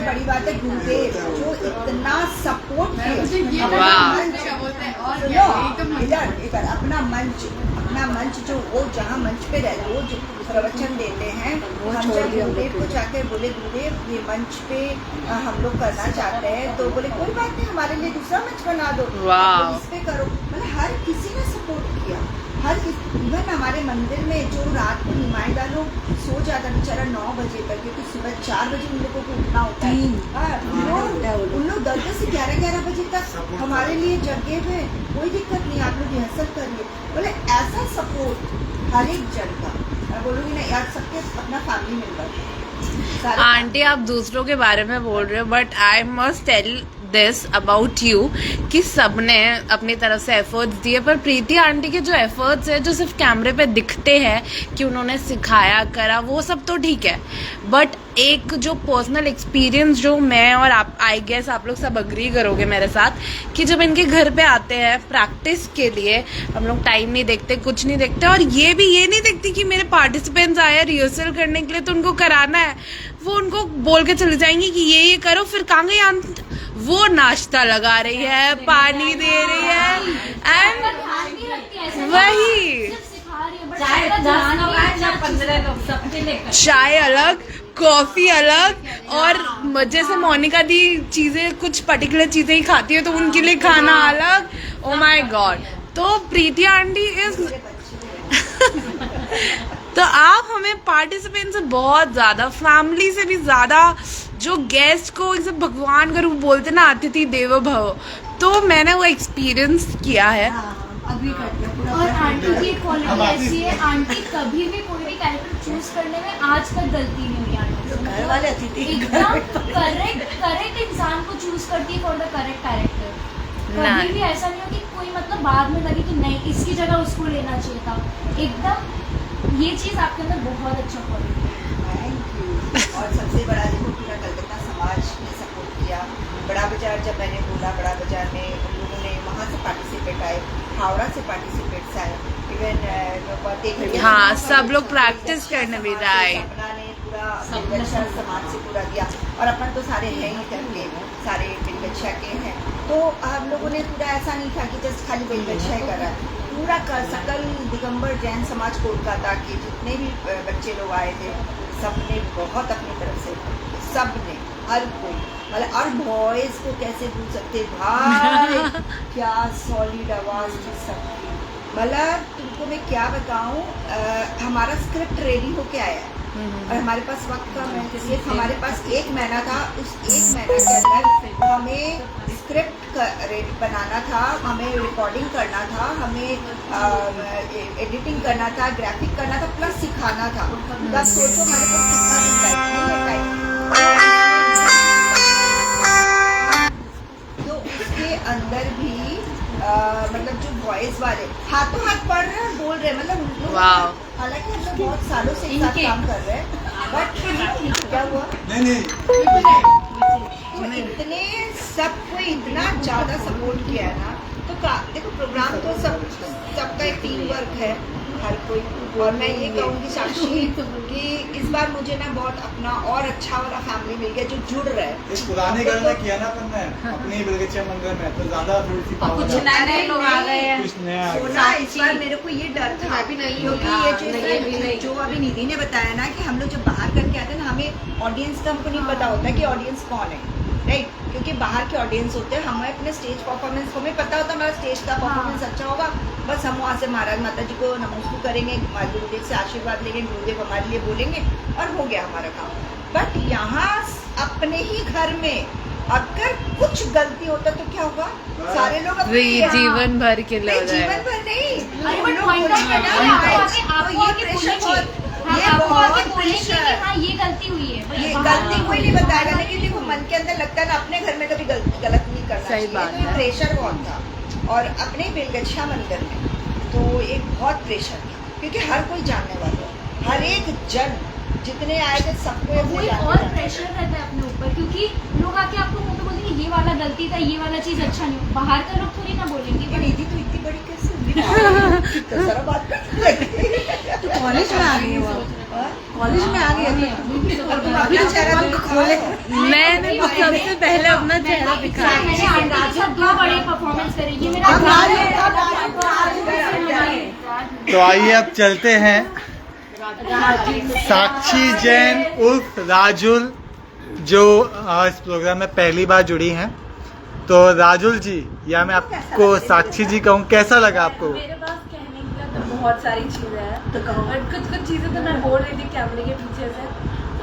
बड़ी बात है गुरुदेव जो इतना सपोर्ट किया अपना मंच जो वो जहाँ मंच पे रोज प्रवचन देते हैं, हम जब गुरुदेव को जाकर बोले गुरुदेव ये मंच पे हम लोग करना चाहते हैं, तो बोले कोई बात नहीं हमारे लिए दूसरा मंच बना दो, इस पे करो। मतलब हर किसी ने सपोर्ट किया, इवन हमारे मंदिर में जो रात को नुमाइंदा लोग सो जाता बेचारा 9 बजे तक, क्योंकि सुबह 4 बजे उन लोगों को उठना होता है, उन लोग 10 से 11 बजे तक हमारे लिए जगे हुए, कोई दिक्कत नहीं, आप लोग रिहर्सल करिए। बोले ऐसा सपोर्ट हर एक जन का, मैं बोलूँगी ना यार, सबके अपना फैमिली मेंबर। आंटी आप दूसरों के बारे में बोल रहे हो, but I must tell this about you कि सबने अपनी तरफ से एफर्ट्स दिए, पर प्रीति आंटी के जो एफर्ट्स है जो सिर्फ कैमरे पे दिखते हैं कि उन्होंने सिखाया करा, वो सब तो ठीक है, बट एक जो पर्सनल एक्सपीरियंस जो मैं और आप, आई गेस आप लोग सब अग्री करोगे मेरे साथ, कि जब इनके घर पे आते हैं प्रैक्टिस के लिए, हम लोग टाइम नहीं देखते, कुछ नहीं देखते, और ये नहीं देखती कि मेरे पार्टिसिपेंट्स आए रिहर्सल करने के लिए तो उनको कराना है, वो उनको बोल के चले जाएंगे कि ये करो, फिर कहाँ गई वो नाश्ता लगा रही है, पानी दे रही है, एंड वही चाय अलग, कॉफी अलग, और जैसे मोनिका दी चीजें कुछ पर्टिकुलर चीजें ही खाती है तो उनके लिए खाना अलग। Oh my God. तो प्रीति आंटी इज तो आप हमें पार्टिसिपेंट से बहुत ज्यादा, फैमिली से भी ज्यादा, जो गेस्ट को एकदम भगवान का रूप बोलते ना, अतिथि देवो भव, तो मैंने वो एक्सपीरियंस किया है। अभी करते हैं। और आंटी की क्वालिटी ऐसी है, आंटी कभी भी कोई भी कैरेक्टर चूज करने में आज तक गलती नहीं हुई आंटी से। घर वाले अतिथि एकदम करेक्ट इंसान को चूज करती है फॉर द करेक्ट कैरेक्टर। कभी भी ऐसा नहीं हो कि कोई मतलब बाद में लगे कि नहीं इसकी जगह उसको लेना चाहिए था। एकदम ये चीज आपके अंदर बहुत अच्छा क्वालिटी है। Thank you. और सबसे बड़ा देखो पूरा कलकत्ता समाज ने सपोर्ट किया। बड़ा बाजार जब मैंने बोला, बड़ा बाजार में उन लोगों ने वहाँ से पार्टिसिपेट आए, हावड़ा से पार्टिसिपेट्स आए, इवन हाँ सब लोग प्रैक्टिस करने भी आए। अपना ने पूरा समाज से पूरा दिया। और अपन तो सारे हैं ही करके, सारे बेलगच्छा के हैं, तो हम लोगों ने पूरा ऐसा नहीं था कि जस्ट खाली बेलगच्छा ही करा, पूरा सकल दिगंबर जैन समाज कोलकाता के जितने भी बच्चे लोग आए थे, सबने बहुत अपनी तरफ से, सबने, हर कोई, मतलब और बॉयज को कैसे भूल सकते भाई, क्या सॉलिड आवाज थी सबकी। मतलब तुमको मैं क्या बताऊं, हमारा स्क्रिप्ट रेडी होके आया है और हमारे पास वक्त कम है, इसलिए हमारे पास 1 महीना था। उस 1 महीना के अंदर हमें स्क्रिप्ट बनाना था, हमें रिकॉर्डिंग करना था, हमें एडिटिंग करना था, ग्राफिक करना था, प्लस सिखाना था। तब सोचो हमारे पास कितना टाइम। तो उसके अंदर भी मतलब जो वॉइस वाले हाथों हाथ पढ़ रहे हैं, बोल रहे हैं, मतलब हालांकि हम लोग बहुत सालों से एक साथ काम कर रहे हैं, बट क्या हुआ तो इतने सबको इतना ज़्यादा सपोर्ट किया है ना। तो देखो प्रोग्राम तो सबका एक टीम वर्क है, हर कोई। और मैं ये कहूँगी साक्षी कि इस बार मुझे ना बहुत अपना और अच्छा वाला फैमिली मिल गया जो जुड़ रहा है। इस पुराने घर में किया ना अपन ने अपने बेलगच्छा मंदिर में, तो ज्यादा कुछ नए लोग आ गए हैं, कुछ नया सोना। इस बार मेरे को ये डर था क्योंकि ये जो अभी निधि ने बताया ना कि हम लोग जब बाहर करके आते हैं ना, हमें ऑडियंस का हमको नहीं पता होता कि ऑडियंस कौन है, राइट? क्योंकि बाहर के ऑडियंस होते हैं, हमें अपने स्टेज परफॉर्मेंस हमें पता होता है हमारा स्टेज का परफॉर्मेंस अच्छा होगा, बस हम वहाँ से महाराज माता जी को नमस्कार करेंगे, गुरुदेव से आशीर्वाद लेंगे, गुरुदेव हमारे लिए बोलेंगे और हो गया हमारा काम। बट यहाँ अपने ही घर में अगर कुछ गलती होता तो क्या होगा, सारे लोग जीवन भर के लिए जीवन भर नहीं, ये गलती हुई है, ये गलती कोई नहीं बताएगा, लेकिन देखो मन के अंदर लगता है ना अपने घर में कभी गलत नहीं करना चाहिए। तो ये प्रेशर बहुत था। और अपने बेलगच्छा मंदिर में तो एक बहुत प्रेशर था, क्योंकि हर कोई जानने वाला, हर एक जन जितने आए थे सबको वो एक और प्रेशर रहता है अपने ऊपर, क्योंकि लोग आके आपको मुंह पे बोलते हैं ये वाला गलती था, ये वाला चीज अच्छा नहीं हो। बाहर का लोग थोड़ी ना बोलेंगे। ये निधि तो इतनी बड़ी कैसे हुई? तो सारा बात तो कॉलेज में आ गई है वो, कॉलेज में आ गई है तो अपना चेहरा तो खोले। मैंने सबसे पहले अपना चेहरा दिखाया। मैंने आंटी के साथ 2 बड़े परफॉर्मेंस करे, ये मेरा तो आइए अब चलते हैं साक्षी जैन उर्फ राजुल, जो इस प्रोग्राम में पहली बार जुड़ी हैं। तो राजुल जी, या मैं आपको साक्षी जी कहूँ, कैसा लगा आपको? मेरे पास कहने के लिए तो बहुत सारी चीजें हैं, तो और कुछ चीजें तो मैं बोल रही थी कैमरे के पीछे से,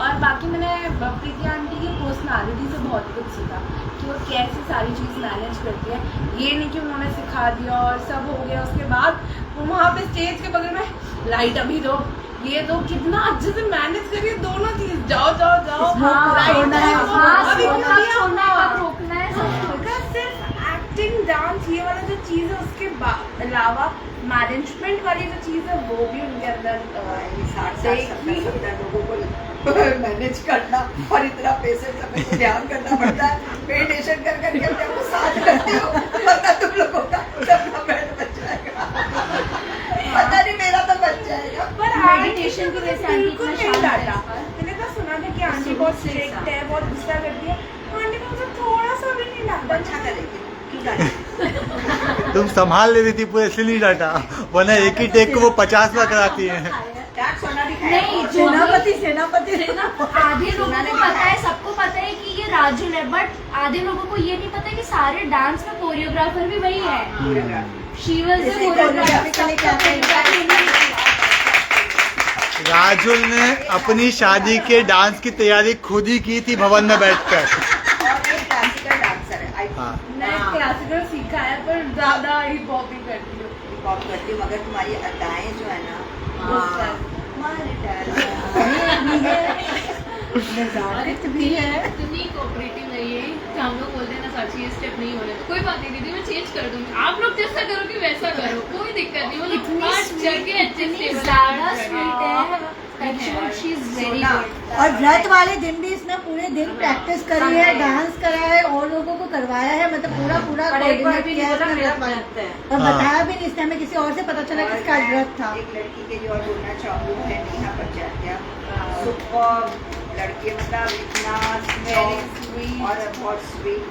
और बाकी मैंने प्रीति आंटी की पर्सनालिटी से बहुत कुछ सीखा कि वो कैसे सारी चीज़ मैनेज करती है। ये नहीं कि उन्होंने सिखा दिया और सब हो गया, उसके बाद वो वहाँ पे स्टेज के बगल में लाइट अभी दो, ये दो, कितना अच्छे से मैनेज करिए दोनों चीज, जाओ जाओ जाओ, सिर्फ एक्टिंग, डांस, ये वाला जो चीज है, उसके अलावा मैनेजमेंट वाली जो चीज है वो भी उनके अंदर 60-70 लोगों को मैनेज करना और इतना पेशेंट समय को ध्यान करना पड़ता है। मेडिटेशन कर करके अपने को साथ करते हो, पता तुम लोगों का सबका बैंड बच जाएगा, पता नहीं मेरा तो बच जाएगा। पर मेडिटेशन की वजह से बिल्कुल नहीं डाटा। मैंने तो सुना था कि आंटी बहुत स्ट्रिक्ट है, बहुत गुस्सा करती है, आंटी को मुझे थोड़ा सा भी नहीं डांटा। अच्छा करेगी, क्यों डांटेगी? तुम संभाल ले रही थी पूरे, इसलिए नहीं डांटा, वरना एक ही टेक को वो 50 बार कराती है। नहीं, सेनापति आधे लोगों को पता है, सबको पता है कि ये राजुल है, बट आधे लोगों को ये नहीं पता कि सारे डांस में कोरियोग्राफर भी वही है। She was the choreographer. Rajul ने अपनी शादी के डांस की तैयारी खुद ही की थी भवन में बैठकर। और ये क्लासिकल डांसर है। हाँ। मैं क्लासिकल सीखा है पर ज्यादा हिप हॉप ही करती हूँ। हिप हॉप करती हूँ, मगर तुम्हारी अदाएं जो है ना, भी है, इतनी कोऑपरेटिव है ये कि हम लोग बोलते हैं ना साक्षी ये स्टेप नहीं हो रहे, तो कोई बात नहीं दीदी, मैं चेंज कर दूंगी, आप लोग जैसा करोगे वैसा करो, कोई दिक्कत नहीं। मतलब और व्रत वाले दिन भी इसने पूरे दिन प्रैक्टिस करी है, डांस करा है और लोगों को करवाया है, मतलब पूरा कोऑर्डिनेट किया है और बताया भी नहीं इसने, हमें किसी और से पता चला कि इसका व्रत था। एक लड़की के लिए और बोलना चाहूँगी, है नेहा प्रजात्या, सुपर लड़की, मतलब इतना स्वीट और बहुत स्वीट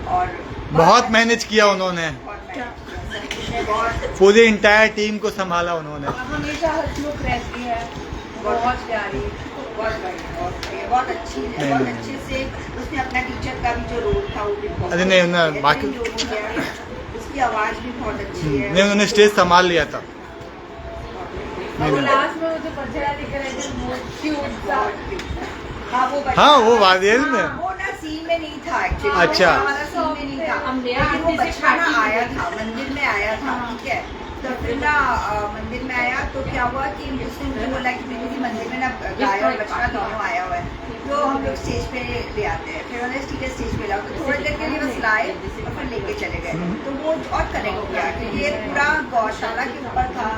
और बहुत मैनेज किया उन्होंने, बहुत पूरी इंटायर टीम को संभाला उन्होंने। हमेशा हंसमुख रहती है, बहुत प्यारी, बहुत अच्छी है, बहुत अच्छे से उसने अपना टीचर का भी जो रोल था वो भी बहुत, अरे नहीं, ना बाकी उसकी आवाज भी बहुत अच्छी है। नहीं, उन्होंने स्टेज संभाल लिया था। और लास्ट में मुझे पछड़ा लेकर आए थे, वो क्यूट सा। हाँ, वो वादियल में वो ना सीन में नहीं था एक्चुअली। अच्छा। हमारा सीन में नहीं था, लेकिन वो बच्चा ना आया था, मंदिर में आया था, ठीक है। तो फिर ना मंदिर में आया तो क्या हुआ कि उसने मुझे बोला कि दीदी मंदिर में ना गाय और बछड़ा दोनों आया हुआ है, तो हम लोग स्टेज पे ले आते हैं। फिर उन्होंने ठीक है स्टेज पे लाओ, तो थोड़ी देर के लिए बस लाए और फिर लेके चले गए। तो वो और कनेक्ट हो गया कि ये पूरा गौशाला के ऊपर था।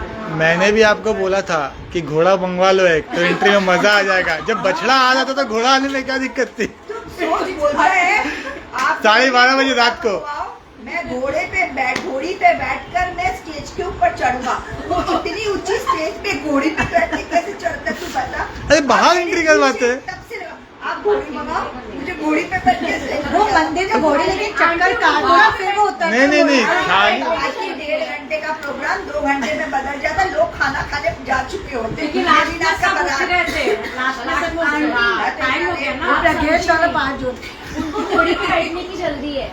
मैंने भी आपको बोला था कि घोड़ा मंगवा लो एक, तो एंट्री में मजा आ जाएगा। जब बछड़ा आ रहा था तो घोड़ा आने में क्या दिक्कत थी? सोच बोलता है आप 12:30 बजे रात को मैं घोड़ी पे बैठकर मैं स्टेज के ऊपर चढ़ूंगा। वो इतनी ऊंची स्टेज पे घोड़ी पे बैठ के कैसे चढ़ता तू बता? अरे बाहर एंट्री करवाते हैं। तब से आप घोड़ी मंगाओ, मुझे घोड़ी पे बैठ के वो मंदिर में घोड़े लेके चक्कर काटना, फिर वो उतर नहीं, खाली 1.5 घंटे का प्रोग्राम 2 घंटे में बदल जाता। लोग खाना खाने जा चुके होते। उनको थोड़ी भी बैठने की जल्दी है।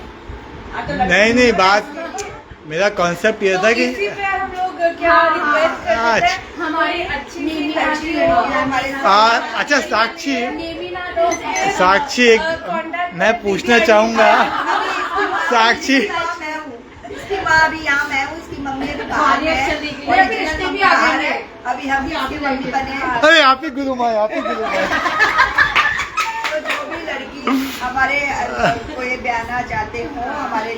नहीं, बात मेरा कॉन्सेप्ट ये था कि इसी पे हम लोग क्या रिक्वेस्ट करते हैं, हमारी अच्छी अच्छा साक्षी एक मैं पूछना चाहूंगा, साक्षी इसकी माँ भी यहाँ, मैं हूँ, इसकी मम्मी भी बाहर है, अभी हम इसकी मम्मी बने। अरे आप ही गुरु माँ, आप ही गुरु माँ। तो जो भी लड़की हमारे कोई बयाना जाते हो, हमारे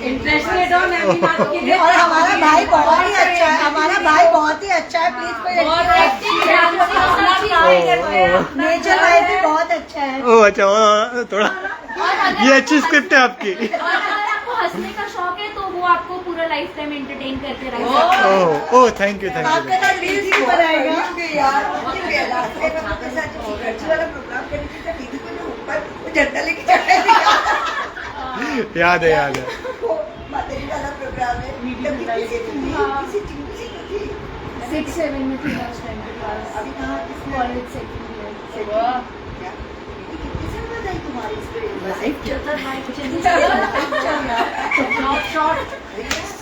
और हमारा भाई बहुत ही अच्छा है, हमारा भाई बहुत ही अच्छा है, प्लीज कोई और नेचर लाइफ भी बहुत अच्छा है। ओ अच्छा, थोड़ा ये अच्छी स्क्रिप्ट है आपकी। अगर आपको हंसने का शौक है तो वो आपको पूरा लाइफ टाइम एंटरटेन करते रहेगा। ओह थैंक यू थैंक आपका तो रील्स भी बनाएगा। यार मुझे बेला से मैं आपके साथ जो खर्च वाला प्रोग्राम कर रही थी तो दीदी को ऊपर झंडा लेके चढ़ा दिया। यू। याद है वो माताजी वाला प्रोग्राम है। तब किसी चिंटू सी को थी। 6-7 में थी लास्ट टाइम के क्लास। अभी कहाँ कॉलेज सेकंड ईयर। क्या? कितनी साल बाद आई तुम्हारी स्क्रीन?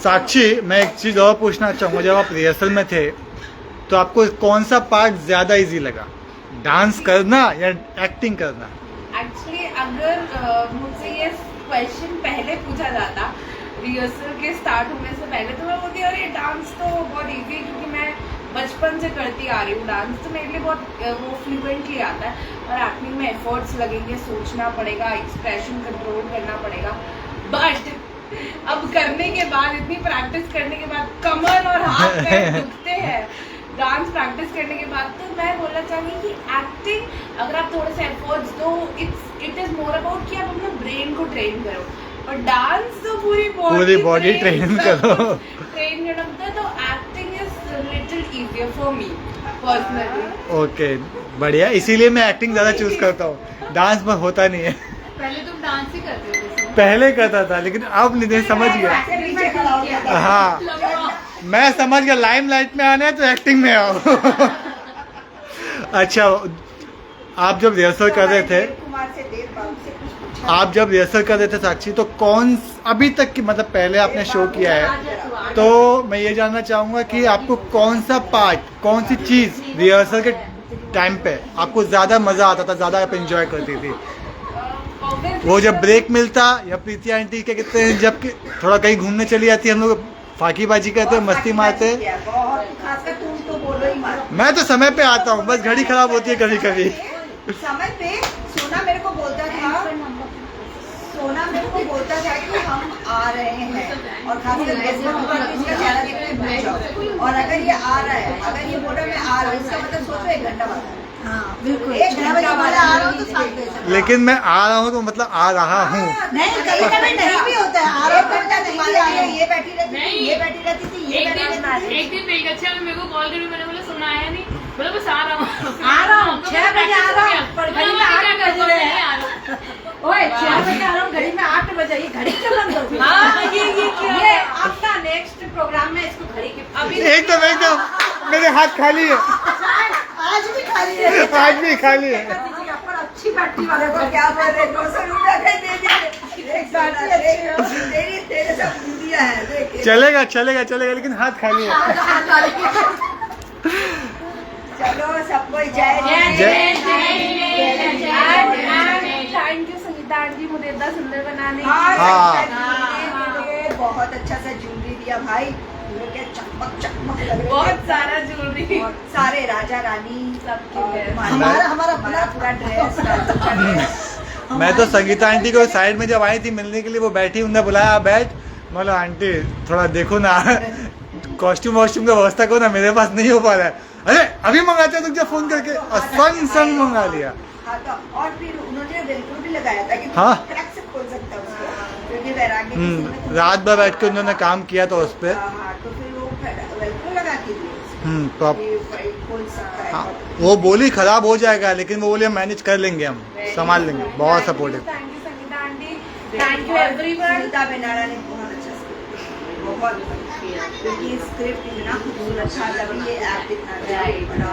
साक्षी, मैं एक चीज और पूछना चाहूँगा, जब आप रिहर्सल में थे तो आपको कौन सा पार्ट ज्यादा इजी लगा, डांस करना या एक्टिंग करना? एक्चुअली अगर मुझसे ये क्वेश्चन पहले पूछा जाता रिहर्सल के स्टार्ट होने से पहले, तो मैं बोलती अरे डांस तो बहुत इजी है, क्योंकि मैं बचपन से करती आ रही हूँ डांस, तो मेरे लिए बहुत वो फ्लुएंटली आता है। और एक्टिंग में एफर्ट्स लगेंगे, सोचना पड़ेगा, एक्सप्रेशन कंट्रोल करना पड़ेगा। बट अब करने के बाद, इतनी प्रैक्टिस करने के बाद कमर और हाथ पैर दुखते हैं डांस प्रैक्टिस करने के बाद, तो मैं बोलना चाहूँगी कि एक्टिंग अगर आप थोड़े से एफर्ट्स दो, इट इज मोर अबाउट कि आप अपने ब्रेन को ट्रेन करो, और डांस तो पूरी बॉडी ट्रेन करो। ट्रेन करना पड़ता है, तो acting is little easier for me personally. Okay बढ़िया, इसीलिए मैं एक्टिंग ज्यादा चूज करता हूँ, डांस में होता नहीं है। पहले तुम डांस ही करते हो जैसे। पहले करता था लेकिन अब नहीं, समझ गया। हाँ मैं समझ गया, लाइमलाइट में आना है तो एक्टिंग में आओ। अच्छा, आप जब रिहर्सल कर रहे थे, कुमार से देव बाबू से कुछ पूछा। आप जब रिहर्सल कर रहे थे साक्षी, तो अभी तक की, मतलब पहले आपने शो किया है, तो मैं ये जानना चाहूंगा कि आपको कौन सा पार्ट, कौन सी चीज रिहर्सल के टाइम पे आपको ज्यादा मजा आता था, ज्यादा आप एंजॉय करती थी? वो जब ब्रेक मिलता, या प्रीति आंटी के कहते हैं जब थोड़ा कहीं घूमने चली जाती, हम लोग फाकीबाजी करते, मस्ती मारते। बहुत, खासकर तुम तो बोलो ही मत। मैं तो समय पे आता हूँ, बस घड़ी खराब होती है कभी कभी। समय पे सोना मेरे को बोलता था, सोना मेरे को बोलता था कि हम आ रहे हैं, और खासकर इसका चेहरा देखते भूल जाओ। और अगर ये आ रहा है, अगर ये बोल रहा है मैं आ रहा हूँ, इसका मतलब सोचो 1 घंटा बाद। हाँ बिल्कुल, 1 6 घंटा बजे बाद वाला आ रहा हूँ तो 7 बजे से। लेकिन मैं आ रहा हूँ तो मतलब आ रहा हूँ। नहीं, कभी कभी नहीं भी होता है, आ रहा हूँ घंटा नहीं भी आ रहा है। ये बैठी रहती थी, ये बैठी रहती थी, ये एक बैठी रहती थी। दिन मेरी अच्छा में मेरे को कॉल करी, मैंने बोला सुना आया नहीं, बोला बस आ रहा हूँ। आ रहा हूँ, 6 बजे आ रहा हूँ, पर घड़ी में 8 बज रहे हैं। ओए 6 बजे आ रहा हूँ, घड़ी में 8 बजे, ये घड़ी क्यों बंद हो गई? ये आपका नेक्स्ट प्रोग्राम में इसको खड़ी के अभी एकदम मेरे हाथ खाली है, आज भी खाली है। आज भी खाली है। अच्छी बैटरी वाले देखो क्या बोल रहे, 200 रुपया दे दीजिए। एक बैटरी तेरे सब बूंदिया है, देख। चलेगा चलेगा चलेगा, लेकिन हाथ खाली है। चलो सबको जय थैंक यू संगीता आंटी, मुझे इतना सुंदर बनाने की। हाँ। मुझे बहुत अच्छा सा ज्वेलरी दिया भाई, पूरे क्या चकमक चकमक लग रहे बहुत थे। सारा ज्वेलरी, और सारे राजा रानी सबके और dress। हमारा पूरा ड्रेस, राजू का ड्रेस। मैं तो संगीता आंटी को साइड में जब आई थी मिलने के लिए, वो बैठी, उन्होंने बुलाया बैठ, बोला आंटी थोड़ा देखो ना, कॉस्ट्यूम वॉस्ट्यूम का व्यवस्था करो ना, मेरे पास नहीं हो पा रहा है। अरे अभी मंगाते तुझे जब फोन करके, और संग मंगा लिया। हाँ तो और फिर उन्होंने वेलक्रो भी लगाया था कि हाँ। क्रैक से खोल सकता है उसको, क्योंकि वैराग्य किसी में तो- रात भर बैठ के उन्होंने काम किया था उस पर। हाँ, तो फिर वो वेलक्रो लगा के दिए उसको, तो आप, कि खोल सकता है। हाँ, वो बोली खराब हो जाएगा, लेकिन वो बोली मैनेज कर लेंगे, हम संभाल लेंगे। बहुत supportive. Thank you Sangeeta aunty, thank you everyone. Sunita Benara ने बहुत अच्छा स्क्रिप्ट लिखा, बहुत क्योंकि स्क्रिप्ट इतना खूबसूरत था, तभी ये ऐप इतना अच्छा बना।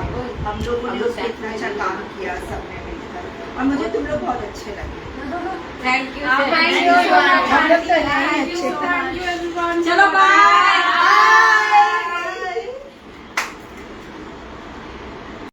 हम लोगों ने उसमें इतना अच्छा काम किया सबने मिलकर, और मुझे तुम लोग बहुत अच्छे लगे। थैंक यू हम लोग तो हैं अच्छे।